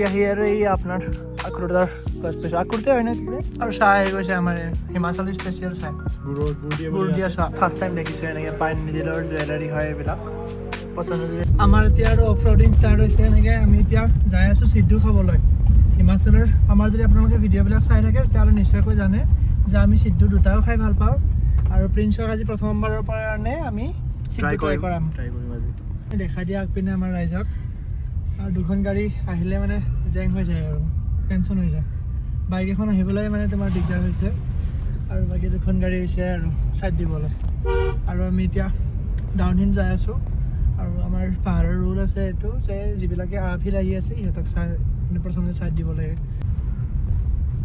আহি আৰু এই আপোনাৰ আখৰোটৰ গছ পাইছোঁ। আখৰোটে হয় ন আৰু চাহ আহি গৈছে আমাৰ হিমাচলী স্পেচিয়েল চাহ গুড় দিয়া চাহ। ফাৰ্ষ্ট টাইম দেখিছোঁ এনেকৈ পাইন নিজিলৰ জুৱেলাৰী হয় এইবিলাক পচন্দ। আমাৰ এতিয়া আৰু অফ ৰ'ডিং ষ্টাৰ্ট হৈছে এনেকৈ। আমি এতিয়া যাই আছোঁ সিদ্ধু খাবলৈ হিমাচলৰ। আমাৰ যদি আপোনালোকে ভিডিঅ'বিলাক চাই থাকে তেতিয়াহ'লে নিশ্চয়কৈ জানে যে আমি সিদ্ধু দুটাও খাই ভাল পাওঁ। আৰু প্ৰিন্সক আজি প্ৰথমবাৰৰ কাৰণে আমি সিদ্ধু ট্ৰাই কৰিম আজি। দেখাই দিয়া আগপিনে আমাৰ ৰাইজক। আৰু দুখন গাড়ী আহিলে মানে জেং হৈ যায় আৰু টেনশ্যন হৈ যায়। বাইক এখন আহিবলৈ মানে তোমাৰ দিগদাৰ হৈছে আৰু বাকী দুখন গাড়ী হৈছে আৰু ছাইড দিবলৈ। আৰু আমি এতিয়া ডাউনহিল যাই আছোঁ। আৰু আমাৰ পাহাৰৰ ৰুল আছে এইটো যে যিবিলাকে আপহিল আহি আছে সিহঁতক প্ৰথমতে ছাইড দিব লাগে।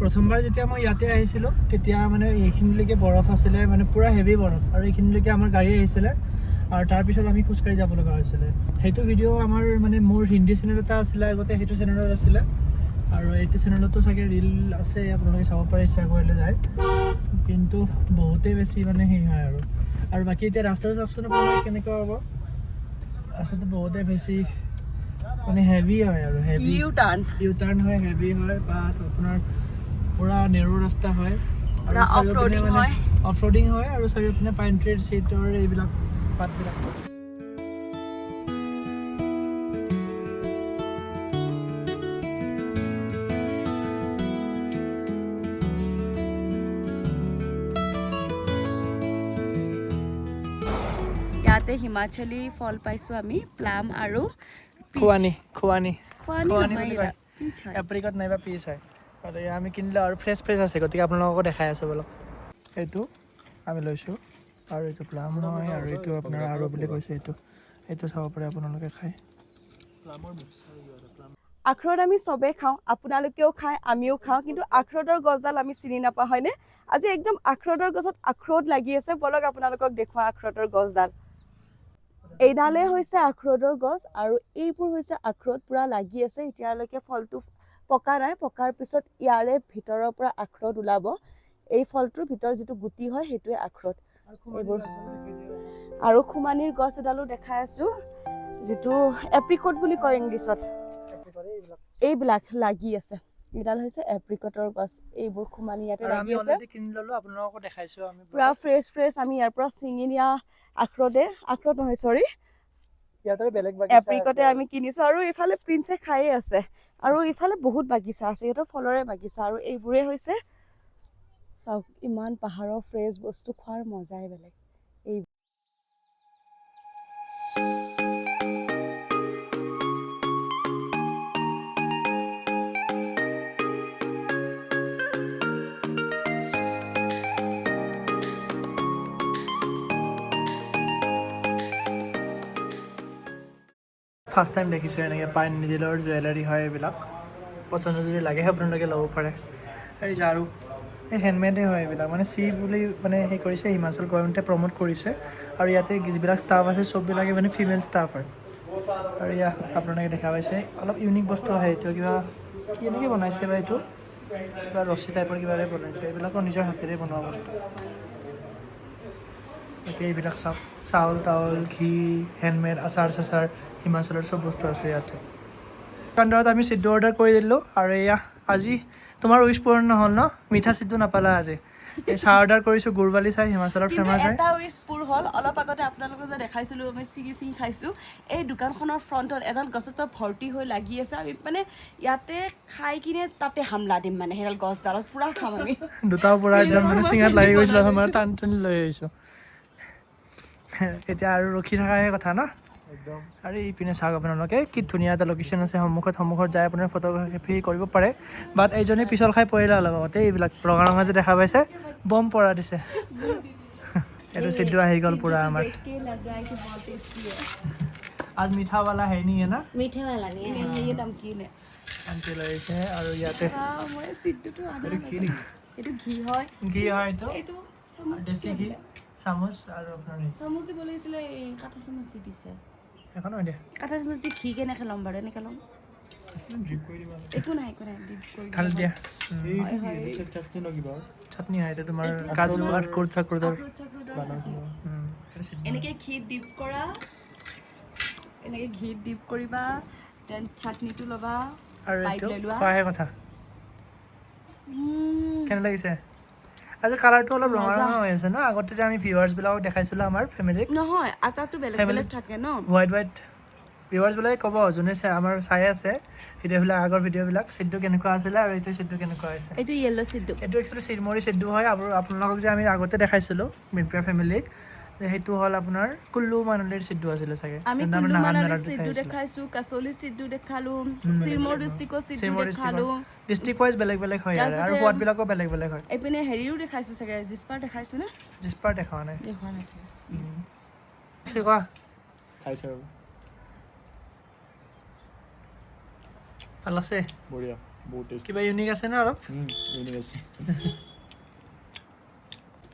প্ৰথমবাৰ যেতিয়া মই ইয়াতে আহিছিলোঁ তেতিয়া মানে এইখিনিলৈকে বৰফ আছিলে, মানে পূৰা হেভি বৰফ। আৰু এইখিনিলৈকে আমাৰ গাড়ী আহিছিলে আৰু তাৰপিছত আমি খোজকাঢ়ি যাব লগা হৈছিলে। সেইটো ভিডিঅ' আমাৰ মানে মোৰ হিন্দী চেনেল এটা আছিলে আগতে, সেইটো চেনেলত আছিলে। আৰু এইটো চেনেলতো চাগে ৰিল আছে, আপোনালোকে চাব পাৰে ইচ্ছা কৰিলে যায়। কিন্তু বহুতেই বেছি মানে সেই হয় আৰু বাকী এতিয়া ৰাস্তাটো চাওকচোন আপোনালোকে কেনেকুৱা হ'ব। ৰাস্তাটো বহুতেই বেছি মানে হেভি হয় আৰু হেভি ইউ টাৰ্ণ হয়, হেভি হয় বা আপোনাৰ পূৰা নেৰো ৰাস্তা হয় আৰু অফ ৰ'ডিং হয় আৰু চাৰিওপিনে পাইন ট্ৰী চিটৰ এইবিলাক পাতবিলাক। ইয়াতে হিমাচলী ফল পাইছোঁ আমি, প্লাম আৰু খোৱানি নহয়, বুলি কয়। পিচ হয়। এপ্ৰিকট নাইবা পিচ হয়। আৰু এয়া আমি কিনিলোঁ আৰু ফ্ৰেছ আছে, গতিকে আপোনালোককো দেখাই আছোঁ বলক। এইটো আমি লৈছোঁ আৰু এইটো প্লাম হয় আৰু এইটো আপোনাৰ আৰু বুলি কৈছে এইটো চাব পাৰে আপোনালোকে খাই। আখৰোট আমি চবেই খাওঁ, আপোনালোকেও খায়, আমিও খাওঁ, কিন্তু আখৰোটৰ গছডাল আমি চিনি নাপাওঁ হয়নে? আজি একদম আখৰোটৰ গছত আখৰোট লাগি আছে। বলক আপোনালোকক দেখুৱাওঁ আখৰোটৰ গছডাল। এইডালে হৈছে আখৰোটৰ গছ আৰু এইবোৰ হৈছে আখৰোট পূৰা লাগি আছে। এতিয়ালৈকে ফলটো পকা নাই, পকাৰ পিছত ইয়াৰে ভিতৰৰ পৰা আখৰোট ওলাব। এই ফলটোৰ ভিতৰত যিটো গুটি হয় সেইটোৱে আখৰোট। এইবোৰ আৰু খুমানিৰ গছ এডালো দেখাই আছোঁ, যিটো এপ্ৰিকট বুলি কয় ইংলিছত। এইবিলাক লাগি আছে, এইডাল হৈছে এপ্ৰিকটৰ গছ। এইবোৰ খুমানি ইয়াতে লাগি আছে, পুৰা ফ্ৰেছ আমি ইয়াৰ পৰা ছিঙি নিয়া আখৰোট নহয় চৰি এপ্ৰিকটে আমি কিনিছো। আৰু এইফালে প্ৰিন্সে খায়ে আছে আৰু ইফালে বহুত বাগিচা আছে, সিহঁতৰ ফলৰে বাগিচা। আৰু এইবোৰে হৈছে চাওক, ইমান পাহাৰৰ ফ্ৰেছ বস্তু খোৱাৰ মজাই বেলেগ। এই ফাৰ্ষ্ট টাইম দেখিছোঁ এনেকৈ পাইন নিজিলৰ জুৱেলাৰী হয় এইবিলাক। পচন্দ যদি লাগে আপোনালোকে ল'ব পাৰে। এই ঝাৰু এই হেণ্ডমেডে হয় এইবিলাক, মানে বুলি মানে সেই কৰিছে, হিমাচল গভৰ্ণমেণ্টে প্ৰমোট কৰিছে। আৰু ইয়াতে যিবিলাক ষ্টাফ আছে চববিলাকে মানে ফিমেল ষ্টাফ হয়। আৰু ইয়াত আপোনালোকে দেখা পাইছে অলপ ইউনিক বস্তু আহে। এইটো কিবা কেনেকৈ বনাইছে বা এইটো কিবা ৰছী টাইপৰ কিবাৰে বনাইছে। এইবিলাকৰ নিজৰ হাতেৰে বনোৱা বস্তু। তাকে এইবিলাক চাওক, চাউল তাউল, ঘি, হেণ্ডমেড আচাৰ হিমাচলৰ চব বস্তু আছে ইয়াতে। দোকানদাৰত আমি সিদ্ধু অৰ্ডাৰ কৰি দিলোঁ। আৰু এয়া আজি তোমাৰ উইচ পূৰণ নহ'ল ন, মিঠা সিদ্ধু নাপালা আজি। এই চাহ অৰ্ডাৰ কৰিছোঁ, গুৰবালি চাহ হিমাচলৰ ফেমাছ হয়। এটা উইচ পূৰ হ'ল। অলপ আগতে আপোনালোকক যে দেখাইছিলোঁ আমি ছিঙি খাইছোঁ, এই দোকানখনৰ ফ্ৰণ্টত এডাল গছত পৰা ভৰ্তি হৈ লাগি আছে। আমি মানে ইয়াতে খাই কিনে তাতে হামলা দিম, মানে সেইডাল গছডালত পূৰা খাম আমি। দুটাও পূৰা একদম মানে চিঙাত লাগি গৈছিলোঁ, আমাৰ টানি লৈ আহিছোঁ। এতিয়া আৰু ৰখি থকাহে কথা ন একদম। আৰু ইপিনে চাওক আপোনালোকে কি ধুনীয়া এটা লোকেশ্যন আছে, সন্মুখত যাই আপোনাৰ ফটোগ্ৰাফী কৰিব পাৰে। বাট এইজনী পিছল খাই পৰিলে অলপ আগতে। এইবিলাক ৰঙা যে দেখা পাইছে, বম পৰা দিছে। এইটো সিদ্ধু আহি গ'ল পূৰা আমাৰ। আজ মিঠা वाला है नहीं है ना, मीठे वाला नहीं है, ये नमकीन है। আনকি লৈ আহিছে। আৰু ইয়াতে মই সিদ্ধুটো এইটো ঘি হয় এইটো দেশী ঘি চামুচ আৰু আপোনাৰ চামুচ দিব লাগিছিলে, এই কাটা চামুচ দি দিছে। এখন হয় দিয়া, কাটা চামুচ দি ঘি কেনেকৈ ল'ম বাৰু, এনেকৈ ল'ম। একো নাই ডিপ কৰি ঢালি দিয়া। চাটনি হয় এইটো তোমাৰ কাজু আৰু চাক্ৰুটৰ। এনেকৈ ঘিত ডিপ কৰা, এনেকৈ ঘিত ডিপ কৰিবা, দেন চাটনিটো ল'বা। আৰু Bite এইটো লৈ লোৱা। খোৱাহে কথা কেনে লাগিছে আজি কালাৰটো অলপ ৰঙা মজা। ৰঙা হৈ আছে ন আগতে যে আমি ভিউৱাৰ্ছবিলাকক দেখাইছিলোঁ আমাৰ ফেমিলিক নহয় আটাটো বেলেগ Family- বেলেগ থাকে ন হোৱাইট ভিউৱাৰ্ছবিলাকে ক'ব যোনে আমাৰ চাই আছে ভিডিঅ'বিলাক আগৰ ভিডিঅ'বিলাক চিটটো কেনেকুৱা আছিলে আৰু এইটো চিটটো কেনেকুৱা হৈছে এইটো য়েল্লো চিড্ডু এইটো একচুৱেলি চিৰমৰি চিড্ডু হয় আৰু আপোনালোকক যে আমি আগতে দেখাইছিলোঁ মিনপ্ৰিয়া ফেমিলিক সেইটো হ'ল আপোনাৰ কুল্লু মানালীৰ চিড্ডু আছিলে চাগে আমি যোনটো কুল্লু নাগান মানালী মেলাত চিড্ডু দেখাইছিলোঁ। দেখাইছো কাছলি চিড্ডু দেখালো চিৰমৌৰ ডিষ্ট্ৰিক্টৰ চিড্ডু চিৰমৌৰ দেখালো ডিষ্ট্ৰিক্ট ৱাইজ বেলেগ বেলেগ হয় আৰু তাৰপিছতে সোৱাদবিলাকো বেলেগ বেলেগ হয় এইপিনে হেৰিও দেখাইছো চাগে জিস্পাৰ দেখাইছো নে জিস্পাৰ দেখা নাই দেখুৱা নাই চাগে কোৱা খাইছে আৰু ভাল আছে বঢ়িয়া বহুত টেষ্টি কিবা ইউনিক আছে নে অলপ ইউনিক আছে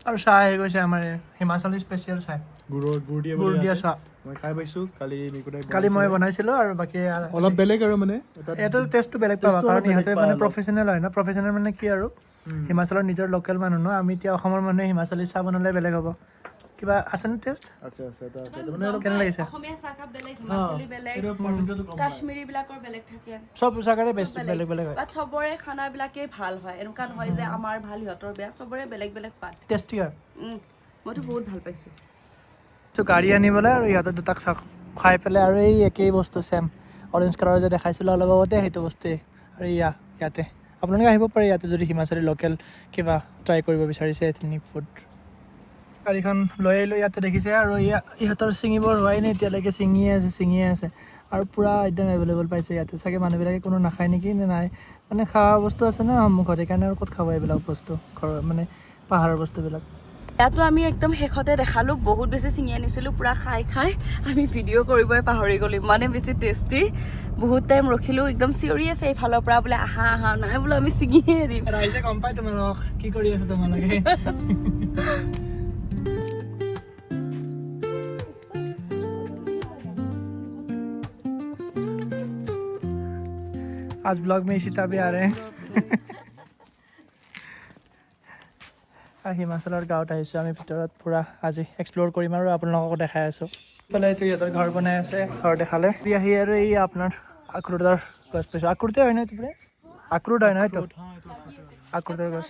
আৰু চাহ আহি গৈছে আমাৰ হিমাচলী স্পেচিয়েল চাহ গুড় দিয়া চাহ মই খাই পাইছোঁ কালি নিকুতাই কালি মই বনাইছিলোঁ আৰু বাকী অলপ বেলেগ আৰু মানে এইটো টেষ্টটো বেলেগ পাবা টেষ্টটো কাৰণ অলপ ইহঁতে বেলেগ মানে পায় প্ৰফেচনেল হয় ন প্ৰফেচনেল মানে কি আৰু হিমাচলৰ নিজৰ লোকেল মানুহ ন আমি এতিয়া অসমৰ মানুহে হিমাচলী চাহ বনালে বেলেগ হ'ব কিবা আছেনে টেষ্ট আছে আছে এটা আছে এটা মানে অলপ কেনে লাগিছে অসমীয়া চাহকাপ বেলেগ হিমাচলী বেলেগ এইটো পাৰ্থক্যটো গম পায় কাশ্মীৰী বিলাকৰ বেলেগ থাকে চব জাগাৰে চব বেষ্ট বেলেগ বেলেগ হয় বাট চবৰে খানাবিলাকেই ভাল হয় এনেকুৱা নহয় যে আমাৰ ভাল সিহঁতৰ বেয়া চবৰে বেলেগ বেলেগ পাত টেষ্টি হয় মইতো বহুত ভাল পাইছো চ' গাড়ী আনিবলৈ আৰু ইহঁতে দুটাক চাহ খাই পেলাই আৰু এই একেই বস্তু ছেম অৰেঞ্জ কালাৰ যে দেখাইছিলোঁ অলপ আগতে সেইটো বস্তুৱেই আৰু ইয়াতে আপোনালোকে আহিব পাৰে ইয়াতে যদি হিমাচলী লোকেল কিবা ট্ৰাই কৰিব বিচাৰিছে এথেনিক ফুড গাড়ীখন লৈ আহিলোঁ ইয়াতে দেখিছে আৰু ইহঁতৰ ছিঙিবৰ হোৱাই নাই এতিয়ালৈকে ছিঙিয়ে আছে আৰু পূৰা একদম এভেইলেবল পাইছে ইয়াতে চাগে মানুহবিলাকে কোনো নাখায় নেকি নে নাই মানে খোৱা বস্তু আছে ন সন্মুখত সেইকাৰণে আৰু ক'ত খাব এইবিলাক বস্তু ঘৰৰ মানে পাহাৰৰ বস্তুবিলাক ইয়াতো আমি একদম শেষতে দেখালো বহুত বেছি ছিঙি আনিছিলোঁ পূৰা খাই খাই আমি ভিডিঅ' কৰিবই পাহৰি গ'লো ইমানে বেছি টেষ্টি বহুত টাইম ৰখিলোঁ একদম চিঞৰি আছে এইফালৰ পৰা বোলে আহা নাই বোলো আমি ছিঙিয়ে দিম ৰাইজে গম পাই তোমালোক কি কৰি আছে তোমালোকে आज ब्लॉग में इसी तभी आ रहे हैं হিমাচলৰ গাঁৱত আহিছোঁ আমি ভিতৰত পূৰা আজি এক্সপ্ল'ৰ কৰিম আৰু আপোনালোকক দেখাই আছোঁ ইফালে এইটো ইহঁতৰ ঘৰ বনাই আছে ঘৰ দেখালে আহি আৰু এই আপোনাৰ আক্ৰোটৰ গছ পাইছোঁ আক্ৰোটে হয় ন এইটো আক্ৰোট হয় ন এইটো আক্ৰোটৰ গছ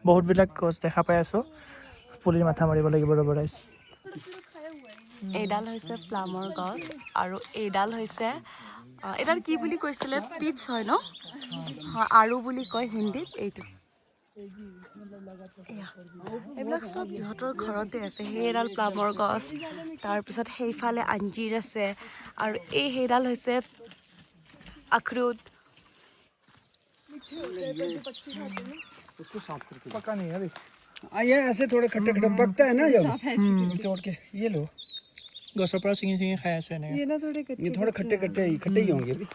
বহুতবিলাক গছ দেখা পাই আছোঁ পুলিৰ মাথা মাৰিব লাগিব ৰ'ব ৰাইজ এইডাল হৈছে প্লামৰ গছ আৰু এইডাল হৈছে এইডাল কি বুলি কৈছিলে পিচ হয় ন আৰু বুলি কয় হিন্দীত এইটো এইবিলাক চব ইহঁতৰ ঘৰতে আছে সেইডাল প্লামৰ গছ তাৰপিছত সেইফালে আঞ্জীৰ আছে আৰু সেইডাল হৈছে আখৰোট पका नहीं है अभी ये ऐसे थोड़ा खट्टा खट्टा पकता है ना जब तोड़ के ये लो गसर पर सिंगी सिंगी खाया से नहीं ये थोड़ा खट्टे खट्टे ही होंगे अभी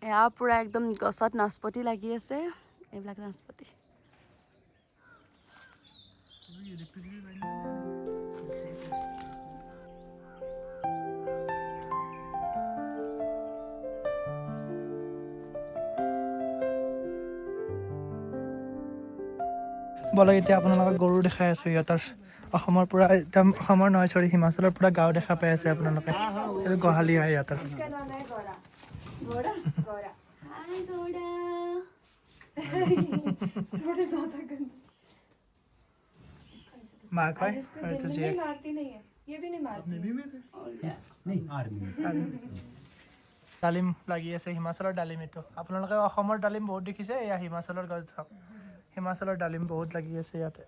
এয়া পুৰা একদম গছত নাচপতি লাগি আছে এইবিলাক নাচপতি বলক এতিয়া আপোনালোকক গৰু দেখাই আছোঁ ইহঁতৰ অসমৰ পৰা একদম অসমৰ নহয় চৰি হিমাচলৰ পৰা গাঁও দেখা পাই আছে আপোনালোকে এইটো গোহালি হয় ইহঁতৰ মাক হয় আৰু এইটো জীয়েক ডালিম লাগি আছে হিমাচলৰ ডালিম এইটো আপোনালোকে অসমৰ ডালিম বহুত দেখিছে এয়া হিমাচলৰ গছ চাওক হিমাচলৰ ডালিম বহুত লাগি আছে ইয়াতে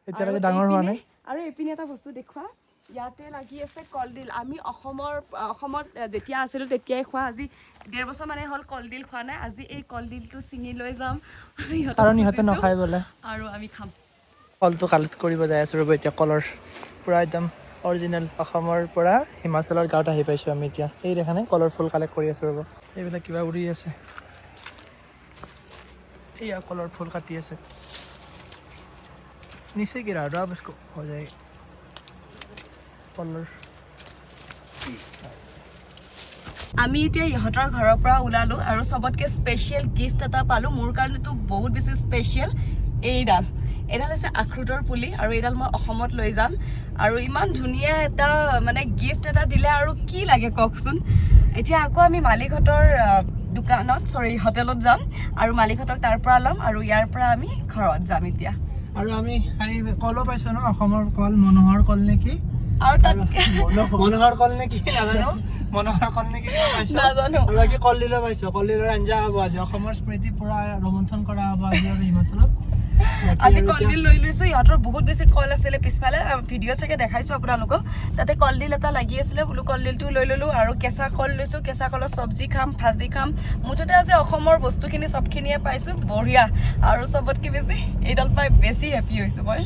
এতিয়ালৈকে ডাঙৰ হোৱা নাই আৰু এইপিনে এটা বস্তু দেখুৱা ইয়াতে লাগি আছে কলডিল আমি অসমত যেতিয়া আছিলোঁ তেতিয়াই খোৱা আজি 1.5 বছৰ মানে হ'ল কলডিল খোৱা নাই আজি এই কলডিলটো ছিঙি লৈ যাম কাৰণ ইহঁতে নাখায় বোলে আৰু আমি খাম কলটো কালেক্ট কৰিব যাই আছোঁ ৰ'ব এতিয়া কলৰ পূৰা একদম অৰিজিনেল অসমৰ পৰা হিমাচলৰ গাঁৱত আহি পাইছোঁ আমি এতিয়া এই দেখা নাই কলৰ ফুল কালেক্ট কৰি আছোঁ ৰ'ব এইবিলাক কিবা উৰি আছে এইয়া কলৰ ফুল কাটি আছে नीचे गिरा दो अब इसको हो जाएगी कलर আমি এতিয়া ইহঁতৰ ঘৰৰ পৰা ওলালোঁ আৰু চবতকৈ স্পেচিয়েল গিফ্ট এটা পালোঁ মোৰ কাৰণেতো বহুত বেছি স্পেচিয়েল এইডাল হৈছে আখৰোটৰ পুলি আৰু এইডাল মই অসমত লৈ যাম আৰু ইমান ধুনীয়া এটা মানে গিফ্ট এটা দিলে আৰু কি লাগে কওকচোন এতিয়া আকৌ আমি মালিকহঁতৰ দোকানত হোটেলত যাম আৰু মালিকহঁতক তাৰ পৰা ল'ম আৰু ইয়াৰ পৰা আমি ঘৰত যাম এতিয়া আৰু আমি কলো পাইছো ন অসমৰ কল মনোহৰ কল নেকি আৰু তাত মনোহৰ কল নেকি নাজানো মনোহৰ কল নেকি পাইছো নাজানো আৰু বাকী কলডিলো পাইছো কলডিলৰ আঞ্জা হ'ব আজি অসমৰ স্মৃতি পুৰা ৰোমন্থন কৰা হ'ব আজি আৰু হিমাচলত আজি কলডিল লৈ লৈছো ইহঁতৰ বহুত বেছি কল আছিলে পিছফালে ভিডিঅ' চাগে দেখাইছো আপোনালোকক তাতে কলডিল এটা লাগি আছিলে বোলো কলডিলটো লৈ ল'লো আৰু কেঁচা কল লৈছো কেঁচা কলৰ চব্জি খাম ভাজি খাম মুঠতে আজি অসমৰ বস্তুখিনি চবখিনিয়ে পাইছো বঢ়িয়া আৰু চবতকৈ বেছি এইডাল পাই বেছি হেপী হৈছো মই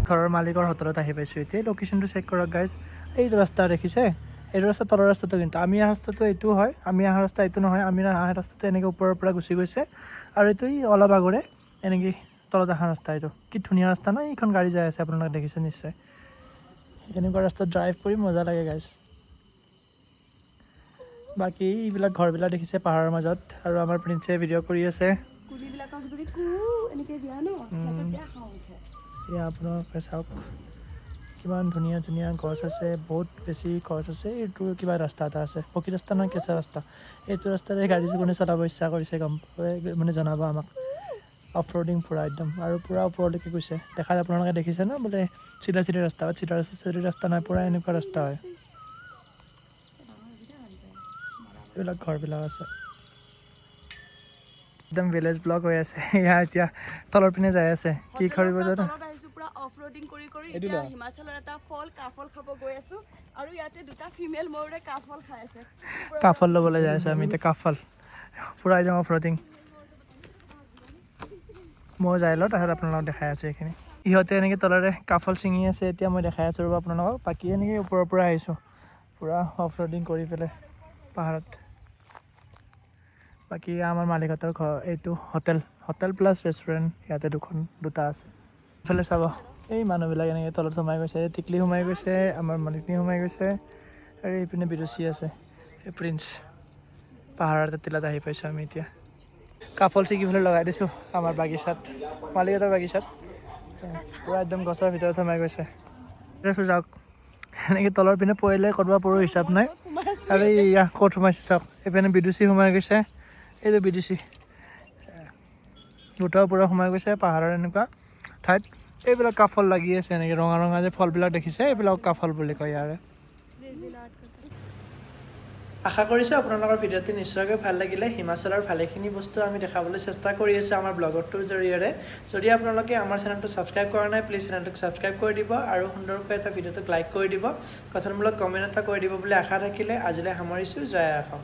ঘৰৰ মালিকৰ হোটেলত আহি পাইছো এতিয়া লোকেশ্যনটো চেক কৰক গাইজ এইটো ৰাস্তা দেখিছে এইটো ৰাস্তা তলৰ ৰাস্তাটো কিন্তু আমি অহা ৰাস্তাটো এইটো হয় আমি অহা ৰাস্তা এইটো নহয় আমি অহা ৰাস্তাটো এনেকৈ ওপৰৰ পৰা গুচি গৈছে আৰু এইটো অলপ আগৰে এনেকৈ তলত অহা ৰাস্তা এইটো কি ধুনীয়া ৰাস্তা ন এইখন গাড়ী যাই আছে আপোনালোকে দেখিছে নিশ্চয় এনেকুৱা ৰাস্তাত ড্ৰাইভ কৰি মজা লাগে গাইজ বাকী এইবিলাক ঘৰবিলাক দেখিছে পাহাৰৰ মাজত আৰু আমাৰ প্ৰিন্সে ভিডিঅ' কৰি আছে কুলিবিলাকক যদি এনেকৈ দিয়া ন এয়া আপোনালোকে চাওক কিমান ধুনীয়া ধুনীয়া গছ আছে বহুত বেছি গছ আছে এইটো কিবা ৰাস্তা এটা আছে পকী ৰাস্তা নহয় কেঁচা ৰাস্তা এইটো ৰাস্তাৰে গাড়ী যোনে চলাব ইচ্ছা কৰিছে গম মানে জনাব আমাক অফ ৰোডিং পূৰা একদম আৰু পূৰা ওপৰলৈকে গৈছে দেখাত আপোনালোকে দেখিছে ন বোলে চিধা চিধি ৰাস্তা চিধা ৰাস্তা নাই পূৰা এনেকুৱা ৰাস্তা হয় এইবিলাক ঘৰবিলাক আছে একদম ভিলেজ ব্লক হৈ আছে এয়া এতিয়া তলৰ পিনে যাই আছে কি কৰিব জানো পুৰা অফ ৰোডিং কৰি এতিয়া হিমাচলৰ এটা ফল কাফল খাব গৈ আছো আৰু ইয়াতে দুটা ফিমেল ময়ূৰে কাফল খাই আছে কাফল ল'বলৈ যাই আছো আমি এতিয়া কাফল পূৰা একদম অফ ৰোডিং মই যাই লওঁ তাৰপিছত আপোনালোকক দেখাই আছোঁ এইখিনি ইহঁতে এনেকৈ তলৰে কাফল ছিঙি আছে এতিয়া মই দেখাই আছোঁ ৰ'ব আপোনালোকক বাকী এনেকৈ ওপৰৰ পৰা আহিছোঁ পূৰা অফ ৰোডিং কৰি পেলাই পাহাৰত বাকী আমাৰ মালিকহঁতৰ ঘৰ এইটো হোটেল প্লাছ ৰেষ্টুৰেণ্ট ইয়াতে দুটা আছে এইফালে চাব এই মানুহবিলাক এনেকৈ তলত সোমাই গৈছে টিকলি সোমাই গৈছে আমাৰ মালিকনী সোমাই গৈছে আৰু এইপিনে বিৰুচি আছে এই প্ৰিন্স পাহাৰৰ টিলাত আহি পাইছোঁ আমি এতিয়া কাফল ছিঙিবলৈ লগাই দিছোঁ আমাৰ বাগিচাত মালিকহঁতৰ বাগিচাত পূৰা একদম গছৰ ভিতৰত সোমাই গৈছে যাওক এনেকৈ তলৰ পিনে পৰিলে ক'ৰবাত পৰো হিচাপ নাই আৰু ইয়াৰ ক'ত সোমাইছে চাওক এইপিনে বিদুচি সোমাই গৈছে এইটো বিদুচি দুটাও পূৰা সোমাই গৈছে পাহাৰৰ এনেকুৱা ঠাইত এইবিলাক কাফল লাগি আছে এনেকৈ ৰঙা ৰঙা যে ফলবিলাক দেখিছে এইবিলাক কাফল বুলি কয় ইয়াৰে আশা কৰিছোঁ আপোনালোকৰ ভিডিঅ'টো নিশ্চয়কৈ ভাল লাগিলে হিমাচলৰ ভালেখিনি বস্তু আমি দেখাবলৈ চেষ্টা কৰি আছোঁ আমাৰ ব্লগৰটোৰ জৰিয়তে যদি আপোনালোকে আমাৰ চেনেলটো ছাবস্ক্ৰাইব কৰা নাই প্লিজ চেনেলটোক ছাবস্ক্ৰাইব কৰি দিব আৰু সুন্দৰকৈ এটা ভিডিঅ'টোক লাইক কৰি দিব গঠনমূলক কমেণ্ট এটা কৰি দিব বুলি আশা থাকিলে আজিলৈ সামৰিছোঁ জয় অসম।